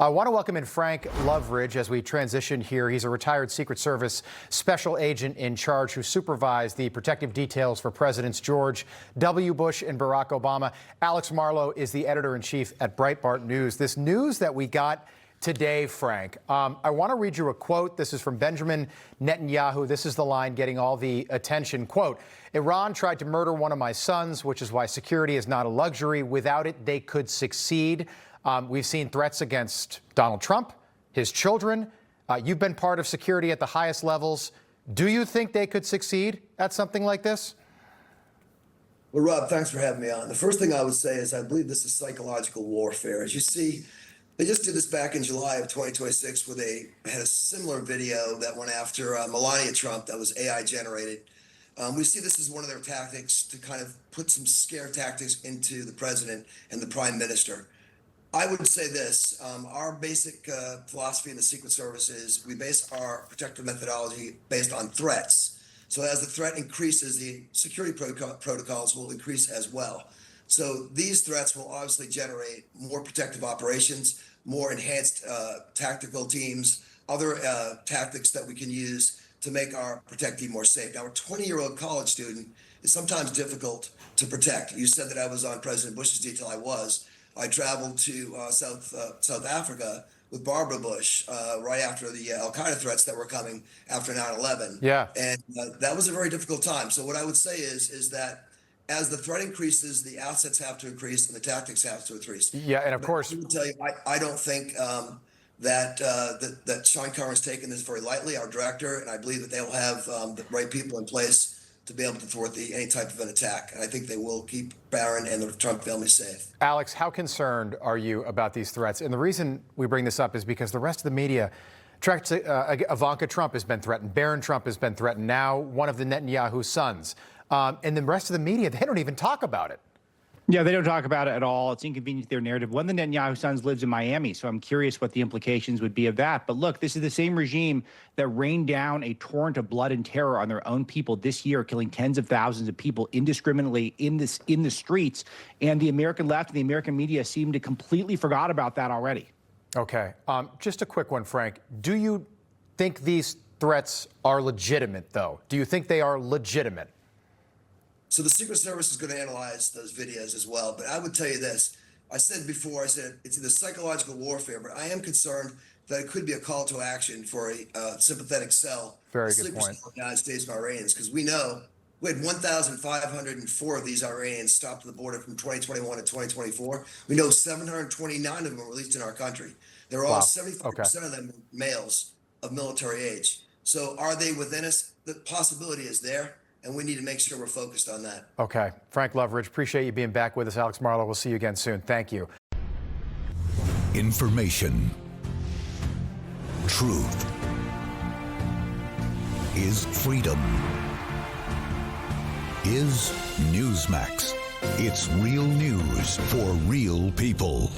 I want to welcome in Frank Loveridge as we transition here. He's a retired Secret Service special agent in charge who supervised the protective details for Presidents George W. Bush and Barack Obama. Alex Marlow is the editor-in-chief at Breitbart News. This news that we got today, Frank, I want to read you a quote. This is from Benjamin Netanyahu. This is the line getting all the attention. Quote, "Iran tried to murder one of my sons, which is why security is not a luxury. Without it, they could succeed." We've seen threats against Donald Trump, his children. You've been part of security at the highest levels. Do you think they could succeed at something like this? Well, Rob, thanks for having me on. The first thing I would say is I believe this is psychological warfare. As you see, they just did this back in July of 2026 where they had a similar video that went after Melania Trump that was AI generated. We see this as one of their tactics to kind of put some scare tactics into the president and the prime minister. I would say this, our basic philosophy in the Secret Service is we base our protective methodology based on threats. So as the threat increases, the security protocols will increase as well. So these threats will obviously generate more protective operations, more enhanced tactical teams, other tactics that we can use to make our protectee more safe. Now, a 20-year-old college student is sometimes difficult to protect. You said that I was on President Bush's detail. I was. I traveled to South Africa with Barbara Bush right after the al-Qaeda threats that were coming after 9/11. Yeah. And that was a very difficult time. So what I would say is that as the threat increases, the assets have to increase and the tactics have to increase. Yeah, and of course, I will tell you, I don't think that Sean Connery's taken this very lightly, our director, and I believe that they'll have the right people in place to be able to thwart any type of an attack. And I think they will keep Barron and the Trump family safe. Alex, how concerned are you about these threats? And the reason we bring this up is because the rest of the media tracks Ivanka Trump has been threatened. Barron Trump has been threatened. Now one of the Netanyahu sons. And the rest of the media, they don't even talk about it. Yeah, they don't talk about it at all. It's inconvenient to their narrative. One of the Netanyahu sons lives in Miami, so I'm curious what the implications would be of that. But look, this is the same regime that rained down a torrent of blood and terror on their own people this year, killing tens of thousands of people indiscriminately in the streets. And the American left and the American media seem to completely forgot about that already. Okay. Just a quick one, Frank. Do you think these threats are legitimate, though? Do you think they are legitimate? So the Secret Service is going to analyze those videos as well. But I would tell you this. I said before, I said it's either psychological warfare, but I am concerned that it could be a call to action for a sympathetic cell. Very good point. Of the United States and Iranians, because we know we had 1,504 of these Iranians stopped at the border from 2021 to 2024. We know 729 of them were released in our country. They're all 75% of them males of military age. So are they within us? The possibility is there. And we need to make sure we're focused on that. Okay. Frank Loveridge, appreciate you being back with us. Alex Marlow, we'll see you again soon. Thank you. Information. Truth is freedom. Is Newsmax. It's real news for real people.